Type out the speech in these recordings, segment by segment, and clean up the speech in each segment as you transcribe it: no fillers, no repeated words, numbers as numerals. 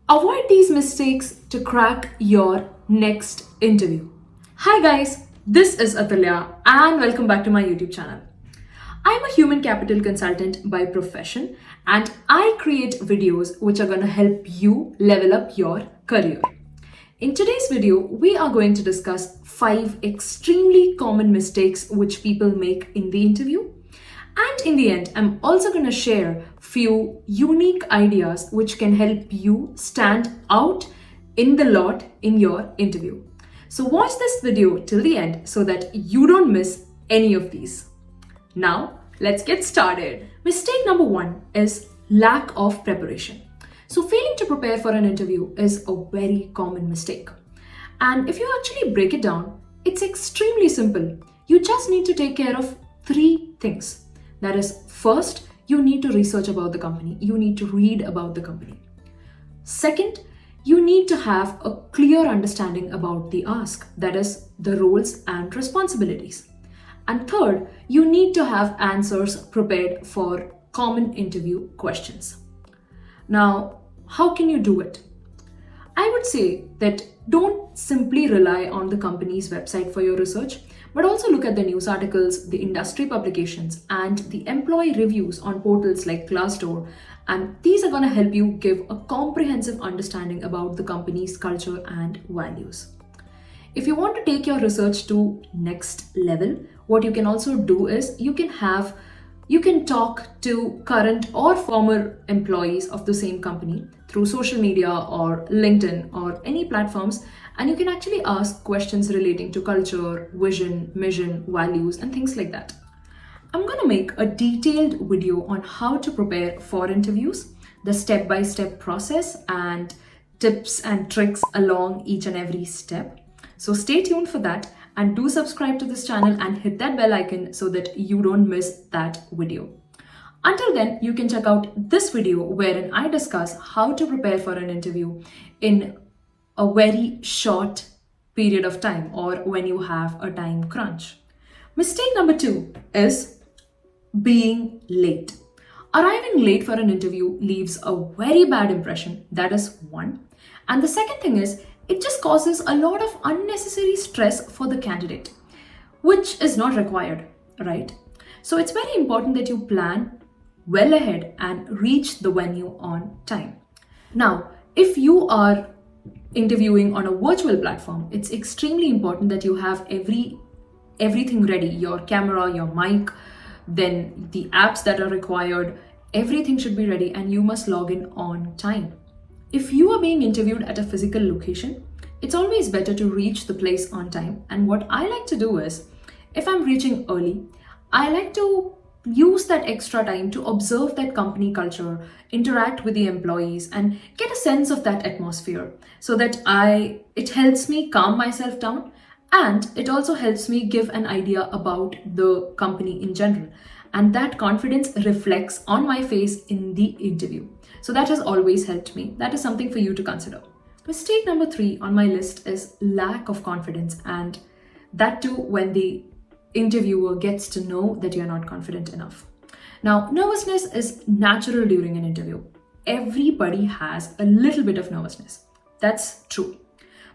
Avoid these mistakes to crack your next interview. Hi guys, this is Atulya and welcome back to my YouTube channel. I'm a human capital consultant by profession and I create videos which are going to help you level up your career. In today's video, we are going to discuss 5 extremely common mistakes which people make in the interview. And in the end, I'm also going to share few unique ideas which can help you stand out in the lot in your interview. So watch this video till the end so that you don't miss any of these. Now, let's get started. Mistake number 1 is lack of preparation. So failing to prepare for an interview is a very common mistake. And if you actually break it down, it's extremely simple. You just need to take care of 3 things. That is, first, you need to research about the company. You need to read about the company. Second, you need to have a clear understanding about the ask, that is, the roles and responsibilities. And third, you need to have answers prepared for common interview questions. Now, how can you do it? I would say that don't simply rely on the company's website for your research, but also look at the news articles, the industry publications, and the employee reviews on portals like Glassdoor. And these are going to help you give a comprehensive understanding about the company's culture and values. If you want to take your research to next level, what you can also do is you can talk to current or former employees of the same company through social media or LinkedIn or any platforms, and you can actually ask questions relating to culture, vision, mission, values, and things like that. I'm going to make a detailed video on how to prepare for interviews, the step-by-step process, and tips and tricks along each and every step. So stay tuned for that. And do subscribe to this channel and hit that bell icon so that you don't miss that video. Until then, you can check out this video wherein I discuss how to prepare for an interview in a very short period of time or when you have a time crunch. Mistake number 2 is being late. Arriving late for an interview leaves a very bad impression. That is one. And the second thing is, it just causes a lot of unnecessary stress for the candidate, which is not required, right? So it's very important that you plan well ahead and reach the venue on time. Now, if you are interviewing on a virtual platform, it's extremely important that you have everything ready, your camera, your mic, then the apps that are required, everything should be ready and you must log in on time. If you are being interviewed at a physical location, it's always better to reach the place on time. And what I like to do is, if I'm reaching early, I like to use that extra time to observe that company culture, interact with the employees, and get a sense of that atmosphere so that it helps me calm myself down, and it also helps me give an idea about the company in general. And that confidence reflects on my face in the interview. So that has always helped me. That is something for you to consider. Mistake number 3 on my list is lack of confidence, and that too when the interviewer gets to know that you're not confident enough. Now, nervousness is natural during an interview. Everybody has a little bit of nervousness. That's true.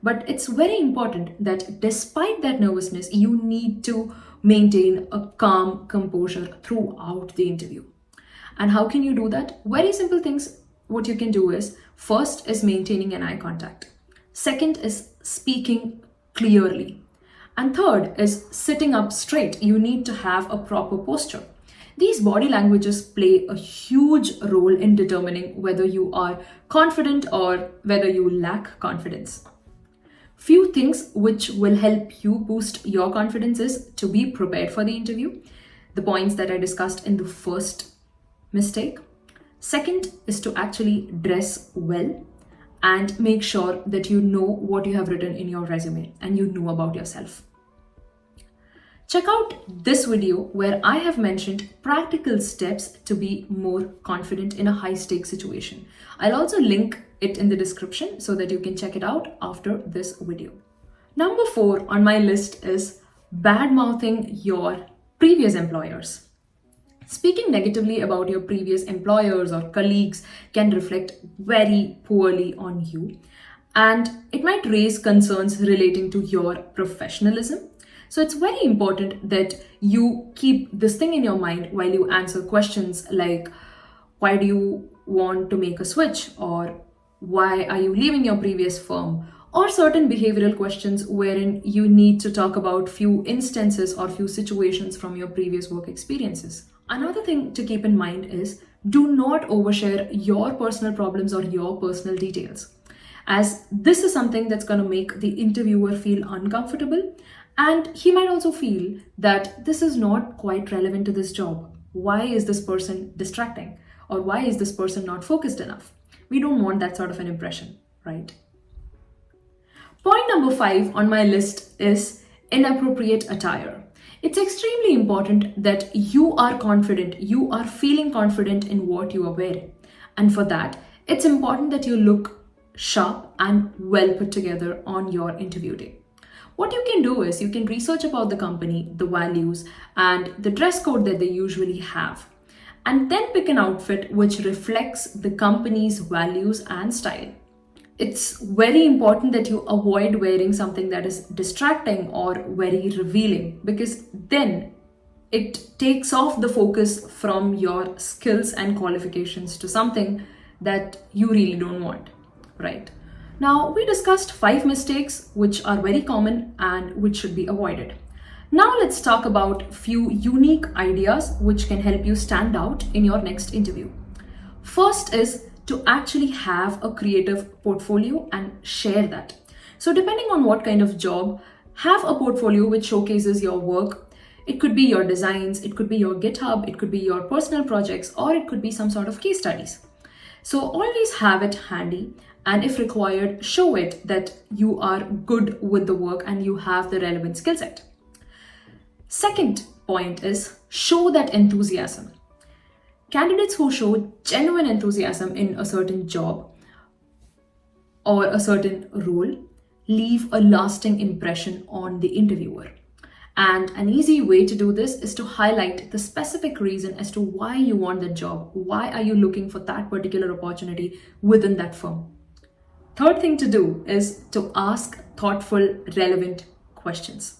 But it's very important that despite that nervousness, you need to maintain a calm composure throughout the interview. And how can you do that? Very simple things. What you can do is, first is maintaining an eye contact. Second is speaking clearly. And third is sitting up straight. You need to have a proper posture. These body languages play a huge role in determining whether you are confident or whether you lack confidence. Few things which will help you boost your confidence is to be prepared for the interview. The points that I discussed in the first mistake. Second is to actually dress well and make sure that you know what you have written in your resume and you know about yourself. Check out this video where I have mentioned practical steps to be more confident in a high stakes situation. I'll also link it in the description so that you can check it out after this video. Number 4 on my list is bad mouthing your previous employers. Speaking negatively about your previous employers or colleagues can reflect very poorly on you, and it might raise concerns relating to your professionalism. So it's very important that you keep this thing in your mind while you answer questions like, why do you want to make a switch, or why are you leaving your previous firm, or certain behavioral questions wherein you need to talk about few instances or few situations from your previous work experiences. Another thing to keep in mind is, do not overshare your personal problems or your personal details, as this is something that's going to make the interviewer feel uncomfortable, and he might also feel that this is not quite relevant to this job. Why is this person distracting? Or why is this person not focused enough? We don't want that sort of an impression, right? Point number 5 on my list is inappropriate attire. It's extremely important that you are confident, you are feeling confident in what you are wearing. And for that, it's important that you look sharp and well put together on your interview day. What you can do is you can research about the company, the values, and the dress code that they usually have, and then pick an outfit which reflects the company's values and style. It's very important that you avoid wearing something that is distracting or very revealing, because then it takes off the focus from your skills and qualifications to something that you really don't want, right? Now, we discussed 5 mistakes which are very common and which should be avoided. Now let's talk about few unique ideas which can help you stand out in your next interview. First is to actually have a creative portfolio and share that. So depending on what kind of job, have a portfolio which showcases your work. It could be your designs, it could be your GitHub, it could be your personal projects, or it could be some sort of case studies. So always have it handy, and if required, show it that you are good with the work and you have the relevant skill set. Second point is, show that enthusiasm. Candidates who show genuine enthusiasm in a certain job or a certain role leave a lasting impression on the interviewer. And an easy way to do this is to highlight the specific reason as to why you want the job. Why are you looking for that particular opportunity within that firm? Third thing to do is to ask thoughtful, relevant questions.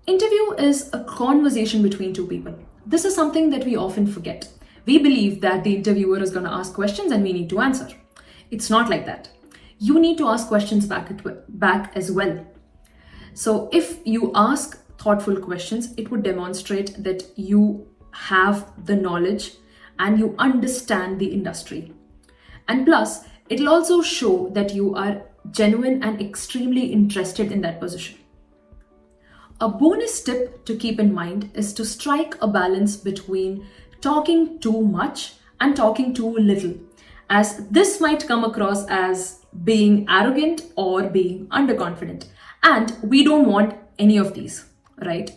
Interview is a conversation between two people. This is something that we often forget. We believe that the interviewer is going to ask questions and we need to answer. It's not like that. You need to ask questions back as well. So if you ask thoughtful questions, it would demonstrate that you have the knowledge and you understand the industry. And plus, it'll also show that you are genuine and extremely interested in that position. A bonus tip to keep in mind is to strike a balance between talking too much and talking too little, as this might come across as being arrogant or being underconfident. And we don't want any of these, right?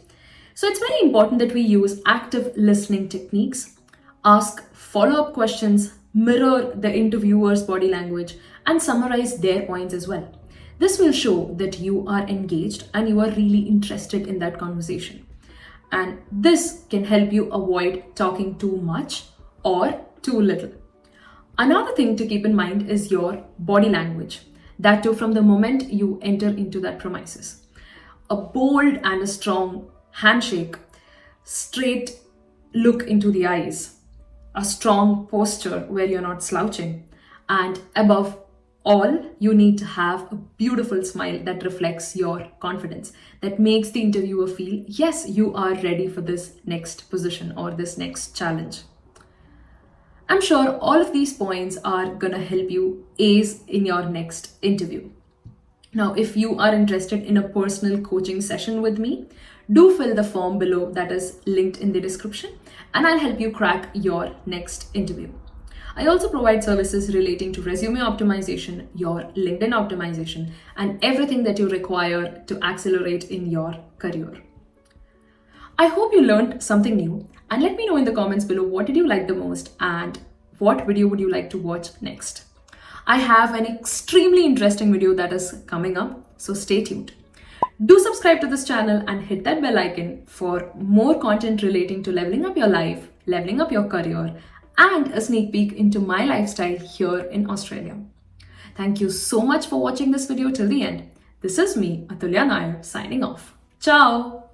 So it's very important that we use active listening techniques, ask follow-up questions, mirror the interviewer's body language, and summarize their points as well. This will show that you are engaged and you are really interested in that conversation. And this can help you avoid talking too much or too little. Another thing to keep in mind is your body language. That too, from the moment you enter into that premises. A bold and a strong handshake, straight look into the eyes, a strong posture where you're not slouching, and above all, you need to have a beautiful smile that reflects your confidence, that makes the interviewer feel, yes, you are ready for this next position or this next challenge. I'm sure all of these points are gonna help you ace in your next interview. Now, if you are interested in a personal coaching session with me, do fill the form below that is linked in the description, and I'll help you crack your next interview. I also provide services relating to resume optimization, your LinkedIn optimization, and everything that you require to accelerate in your career. I hope you learned something new, and let me know in the comments below what did you like the most and what video would you like to watch next. I have an extremely interesting video that is coming up, so stay tuned. Do subscribe to this channel and hit that bell icon for more content relating to leveling up your life leveling up your career, and a sneak peek into my lifestyle here in Australia. Thank you so much for watching this video till the end. This is me, Atulya Nair, signing off. Ciao!